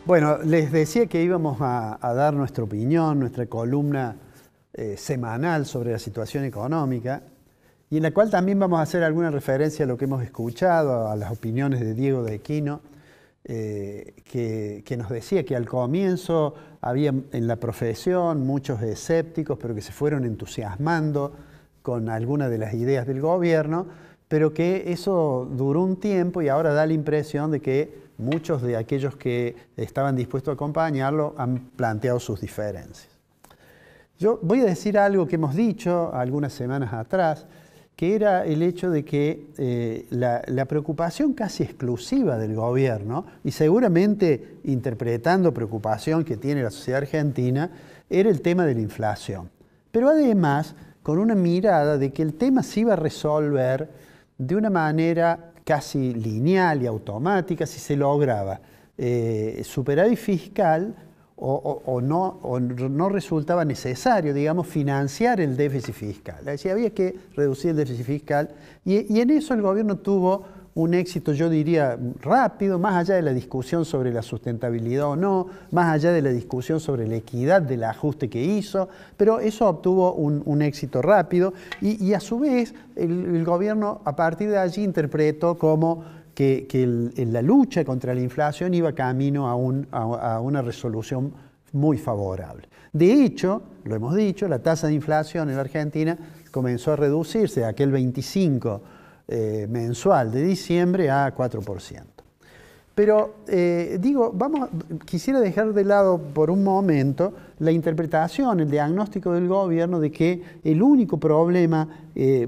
Bueno, les decía que íbamos a dar nuestra opinión, nuestra columna semanal sobre la situación económica, y en la cual también vamos a hacer alguna referencia a lo que hemos escuchado, a las opiniones de Diego de Aquino, que nos decía que al comienzo había en la profesión muchos escépticos, pero que se fueron entusiasmando con algunas de las ideas del gobierno, pero que eso duró un tiempo y ahora da la impresión de que muchos de aquellos que estaban dispuestos a acompañarlo han planteado sus diferencias. Yo voy a decir algo que hemos dicho algunas semanas atrás, que era el hecho de que la preocupación casi exclusiva del gobierno, y seguramente interpretando preocupación que tiene la sociedad argentina, era el tema de la inflación. Pero además, con una mirada de que el tema se iba a resolver de una manera casi lineal y automática si se lograba superávit fiscal o no resultaba necesario, digamos, financiar el déficit fiscal. Es decir, había que reducir el déficit fiscal y en eso el gobierno tuvo un éxito, yo diría, rápido, más allá de la discusión sobre la sustentabilidad o no, más allá de la discusión sobre la equidad del ajuste que hizo, pero eso obtuvo un éxito rápido y a su vez el gobierno a partir de allí interpretó como que la lucha contra la inflación iba camino a una resolución muy favorable. De hecho, lo hemos dicho, la tasa de inflación en la Argentina comenzó a reducirse de aquel 25 mensual de diciembre a 4%. Pero quisiera dejar de lado por un momento la interpretación, el diagnóstico del gobierno de que el único problema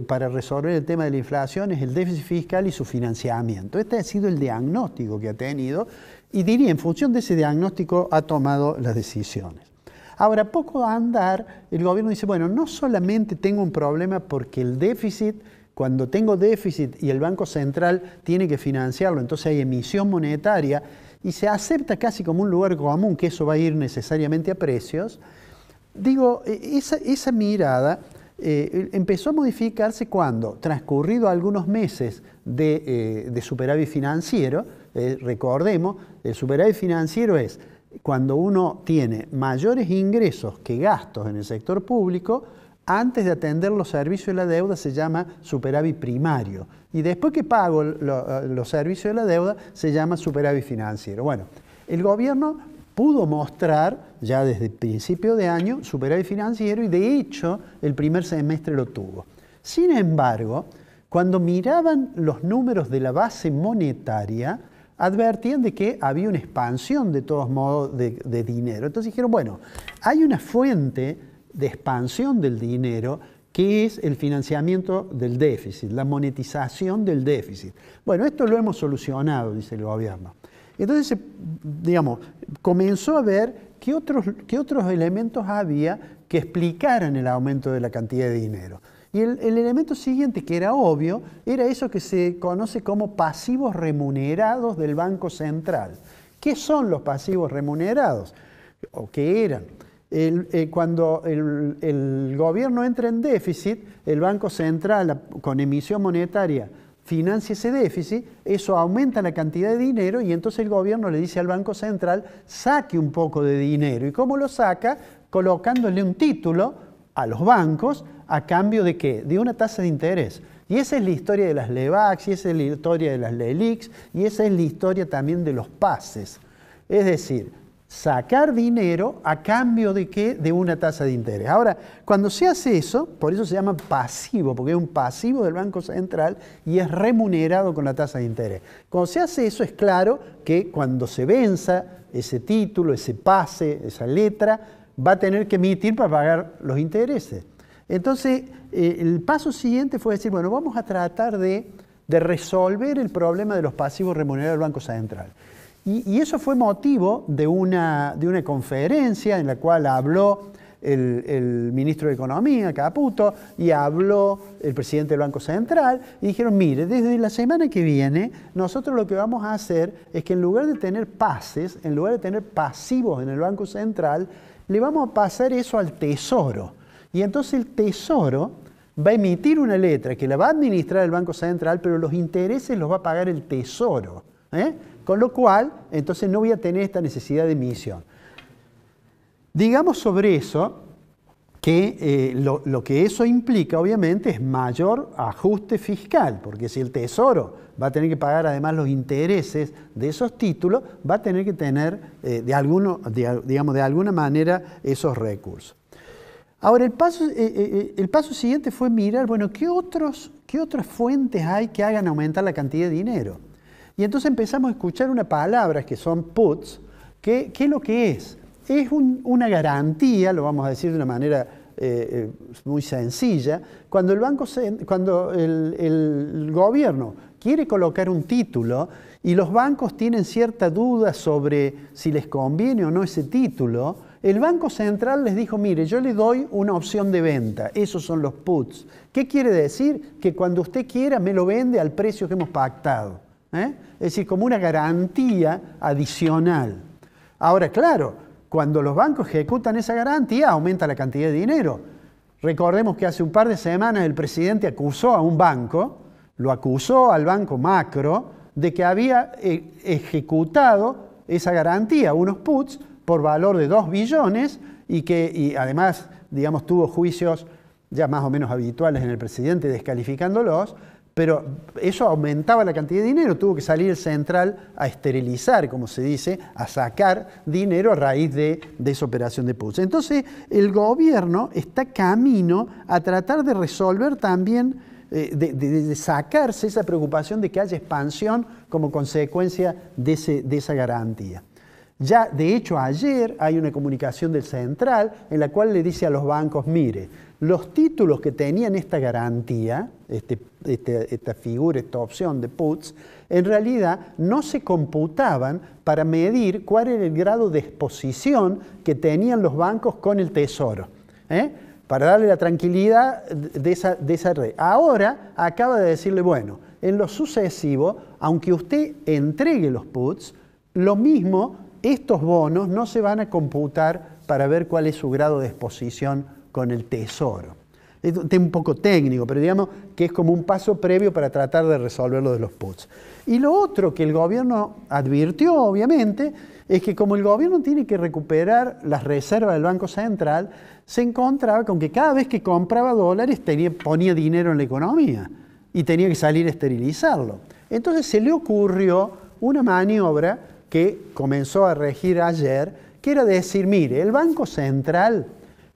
para resolver el tema de la inflación es el déficit fiscal y su financiamiento. Este ha sido el diagnóstico que ha tenido y diría, en función de ese diagnóstico ha tomado las decisiones. Ahora, poco a andar, el gobierno dice, bueno, no solamente tengo un problema porque el déficit, cuando tengo déficit y el Banco Central tiene que financiarlo, entonces hay emisión monetaria y se acepta casi como un lugar común que eso va a ir necesariamente a precios. Digo, esa mirada empezó a modificarse cuando, transcurrido algunos meses de superávit financiero, recordemos, el superávit financiero es cuando uno tiene mayores ingresos que gastos en el sector público, antes de atender los servicios de la deuda se llama superávit primario y después que pago los servicios de la deuda se llama superávit financiero. Bueno, el gobierno pudo mostrar ya desde el principio de año superávit financiero y de hecho el primer semestre lo tuvo. Sin embargo, cuando miraban los números de la base monetaria, advertían de que había una expansión de todos modos de dinero. Entonces dijeron, bueno, hay una fuente de expansión del dinero, que es el financiamiento del déficit, la monetización del déficit. Bueno, esto lo hemos solucionado, dice el gobierno. Entonces, digamos, comenzó a ver qué otros elementos había que explicaran el aumento de la cantidad de dinero. Y el elemento siguiente, que era obvio, era eso que se conoce como pasivos remunerados del Banco Central. ¿Qué son los pasivos remunerados? ¿O qué eran? Cuando el gobierno entra en déficit, el Banco Central con emisión monetaria financia ese déficit, eso aumenta la cantidad de dinero y entonces el gobierno le dice al Banco Central, saque un poco de dinero. ¿Y cómo lo saca? Colocándole un título a los bancos a cambio de ¿qué? De una tasa de interés. Y esa es la historia de las LEBACs, y esa es la historia de las LELIQs, y esa es la historia también de los PASES. Es decir, sacar dinero a cambio de ¿qué? De una tasa de interés. Ahora, cuando se hace eso, por eso se llama pasivo, porque es un pasivo del Banco Central y es remunerado con la tasa de interés. Cuando se hace eso, es claro que cuando se venza ese título, ese pase, esa letra, va a tener que emitir para pagar los intereses. Entonces, el paso siguiente fue decir, bueno, vamos a tratar de resolver el problema de los pasivos remunerados del Banco Central. Y eso fue motivo de una conferencia en la cual habló el ministro de Economía, Caputo, y habló el presidente del Banco Central, y dijeron, mire, desde la semana que viene, nosotros lo que vamos a hacer es que en lugar de tener pases, en lugar de tener pasivos en el Banco Central, le vamos a pasar eso al Tesoro. Y entonces el Tesoro va a emitir una letra que la va a administrar el Banco Central, pero los intereses los va a pagar el Tesoro. Con lo cual, entonces no voy a tener esta necesidad de emisión. Digamos sobre eso que lo que eso implica, obviamente, es mayor ajuste fiscal, porque si el Tesoro va a tener que pagar además los intereses de esos títulos, va a tener que tener de alguna manera esos recursos. Ahora, el paso siguiente fue mirar, bueno, ¿qué otras fuentes hay que hagan aumentar la cantidad de dinero? Y entonces empezamos a escuchar una palabra que son puts, ¿qué es lo que es? Es una garantía, lo vamos a decir de una manera muy sencilla, cuando el gobierno quiere colocar un título y los bancos tienen cierta duda sobre si les conviene o no ese título, el Banco Central les dijo, mire, yo le doy una opción de venta, esos son los puts. ¿Qué quiere decir? Que cuando usted quiera me lo vende al precio que hemos pactado. Es decir, como una garantía adicional. Ahora, claro, cuando los bancos ejecutan esa garantía, aumenta la cantidad de dinero. Recordemos que hace un par de semanas el presidente acusó a un banco, lo acusó al Banco Macro, de que había ejecutado esa garantía, unos puts, por valor de 2 billones y además, digamos, tuvo juicios ya más o menos habituales en el presidente descalificándolos, pero eso aumentaba la cantidad de dinero, tuvo que salir el central a esterilizar, como se dice, a sacar dinero a raíz de esa operación de puts. Entonces, el gobierno está camino a tratar de resolver también, de sacarse esa preocupación de que haya expansión como consecuencia de esa garantía. Ya, de hecho, ayer hay una comunicación del central en la cual le dice a los bancos, mire, los títulos que tenían esta garantía, esta figura, esta opción de puts, en realidad no se computaban para medir cuál era el grado de exposición que tenían los bancos con el Tesoro, para darle la tranquilidad de esa red. Ahora acaba de decirle, bueno, en lo sucesivo, aunque usted entregue los puts, lo mismo, estos bonos no se van a computar para ver cuál es su grado de exposición con el Tesoro. Es un poco técnico, pero digamos que es como un paso previo para tratar de resolver lo de los puts. Y lo otro que el gobierno advirtió, obviamente, es que como el gobierno tiene que recuperar las reservas del Banco Central, se encontraba con que cada vez que compraba dólares ponía dinero en la economía y tenía que salir a esterilizarlo. Entonces se le ocurrió una maniobra que comenzó a regir ayer, que era decir, mire, el Banco Central,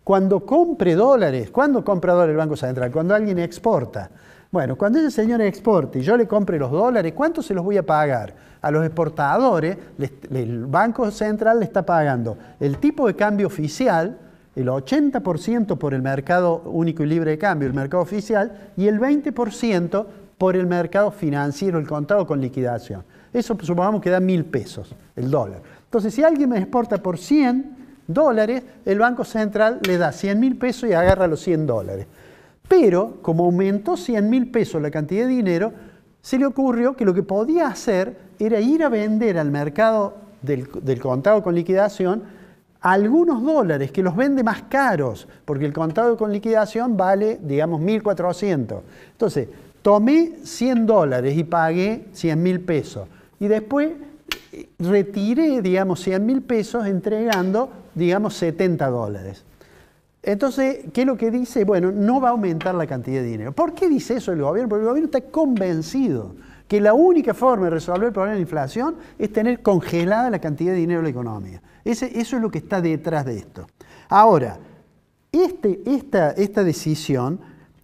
cuando compre dólares, ¿cuándo compra dólares el Banco Central? Cuando alguien exporta. Bueno, cuando ese señor exporte y yo le compre los dólares, ¿cuánto se los voy a pagar? A los exportadores, el Banco Central le está pagando el tipo de cambio oficial, el 80% por el mercado único y libre de cambio, el mercado oficial, y el 20% por el mercado financiero, el contado con liquidación. Eso supongamos que da 1.000 pesos el dólar. Entonces, si alguien me exporta por 100 dólares, el Banco Central le da 100.000 pesos y agarra los 100 dólares. Pero, como aumentó 100.000 pesos la cantidad de dinero, se le ocurrió que lo que podía hacer era ir a vender al mercado del contado con liquidación algunos dólares, que los vende más caros, porque el contado con liquidación vale, digamos, 1.400. Entonces, tomé 100 dólares y pagué 100.000 pesos. Y después retiré, digamos, 100.000 pesos entregando, digamos, 70 dólares. Entonces, ¿qué es lo que dice? Bueno, no va a aumentar la cantidad de dinero. ¿Por qué dice eso el gobierno? Porque el gobierno está convencido que la única forma de resolver el problema de la inflación es tener congelada la cantidad de dinero en la economía. Eso es lo que está detrás de esto. Ahora, esta decisión,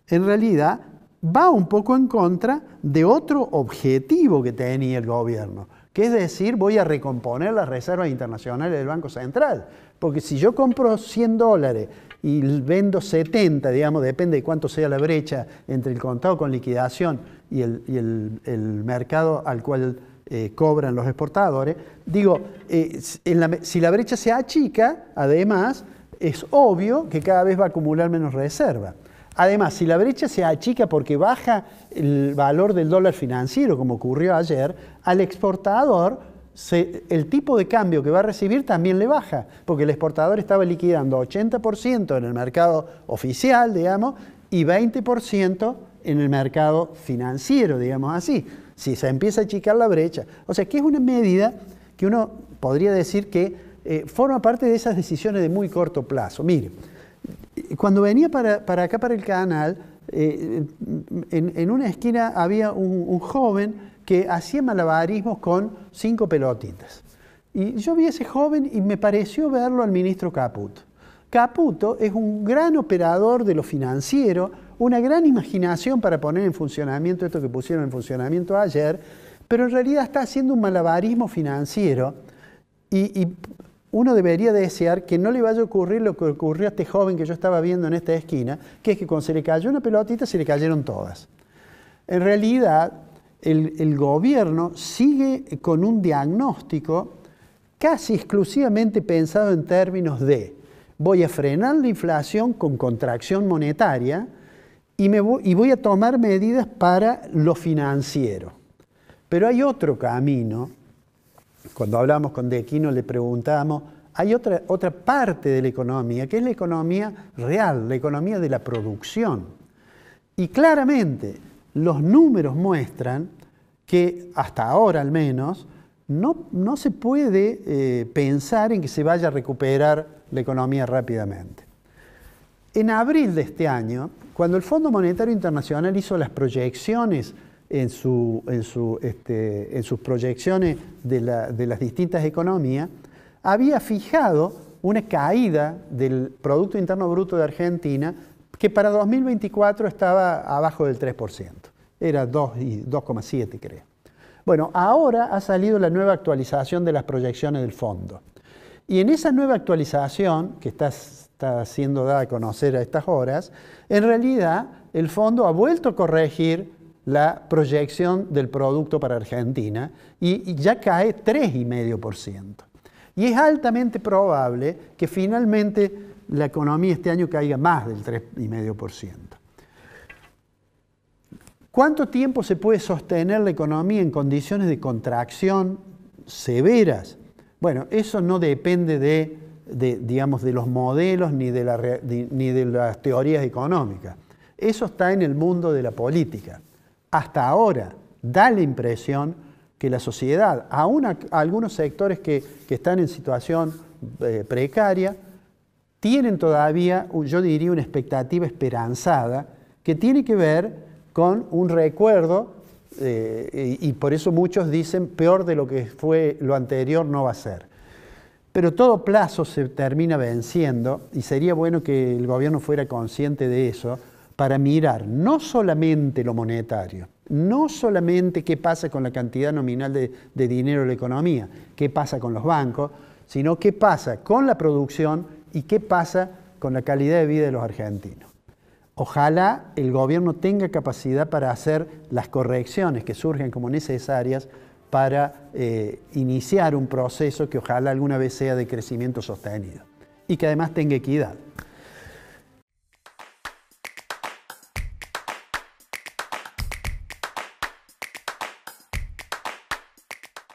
en realidad, va un poco en contra de otro objetivo que tenía el gobierno, que es decir, voy a recomponer las reservas internacionales del Banco Central, porque si yo compro 100 dólares y vendo 70, digamos, depende de cuánto sea la brecha entre el contado con liquidación y el mercado al cual cobran los exportadores, digo, si la brecha se achica, además, es obvio que cada vez va a acumular menos reserva. Además, si la brecha se achica porque baja el valor del dólar financiero, como ocurrió ayer, al exportador el tipo de cambio que va a recibir también le baja, porque el exportador estaba liquidando 80% en el mercado oficial, digamos, y 20% en el mercado financiero, digamos así. si se empieza a achicar la brecha. O sea, que es una medida que uno podría decir que forma parte de esas decisiones de muy corto plazo. Mire, cuando venía para acá, para el canal, en una esquina había un joven que hacía malabarismos con 5 pelotitas. Y yo vi a ese joven y me pareció verlo al ministro Caputo. Caputo es un gran operador de lo financiero, una gran imaginación para poner en funcionamiento esto que pusieron en funcionamiento ayer, pero en realidad está haciendo un malabarismo financiero y uno debería desear que no le vaya a ocurrir lo que ocurrió a este joven que yo estaba viendo en esta esquina, que es que cuando se le cayó una pelotita se le cayeron todas. En realidad, el gobierno sigue con un diagnóstico casi exclusivamente pensado en términos de voy a frenar la inflación con contracción monetaria y voy a tomar medidas para lo financiero. Pero hay otro camino. Cuando hablamos con De Quino le preguntábamos, hay otra parte de la economía, que es la economía real, la economía de la producción. Y claramente los números muestran que hasta ahora al menos no se puede pensar en que se vaya a recuperar la economía rápidamente. En abril de este año, cuando el Fondo Monetario Internacional hizo las proyecciones en sus proyecciones de las distintas economías, había fijado una caída del Producto Interno Bruto de Argentina que para 2024 estaba abajo del 3%. Era 2,7 creo. Bueno, ahora ha salido la nueva actualización de las proyecciones del fondo. Y en esa nueva actualización, que está siendo dada a conocer a estas horas, en realidad el fondo ha vuelto a corregir la proyección del producto para Argentina y ya cae 3,5%. Y es altamente probable que finalmente la economía este año caiga más del 3,5%. ¿Cuánto tiempo se puede sostener la economía en condiciones de contracción severas? Bueno, eso no depende digamos, de los modelos ni de las teorías económicas. Eso está en el mundo de la política. Hasta ahora da la impresión que la sociedad, aún algunos sectores que están en situación precaria, tienen todavía, yo diría, una expectativa esperanzada que tiene que ver con un recuerdo, y por eso muchos dicen peor de lo que fue lo anterior no va a ser. Pero todo plazo se termina venciendo y sería bueno que el gobierno fuera consciente de eso para mirar no solamente lo monetario, no solamente qué pasa con la cantidad nominal de dinero en la economía, qué pasa con los bancos, sino qué pasa con la producción y qué pasa con la calidad de vida de los argentinos. Ojalá el gobierno tenga capacidad para hacer las correcciones que surgen como necesarias para iniciar un proceso que ojalá alguna vez sea de crecimiento sostenido y que además tenga equidad.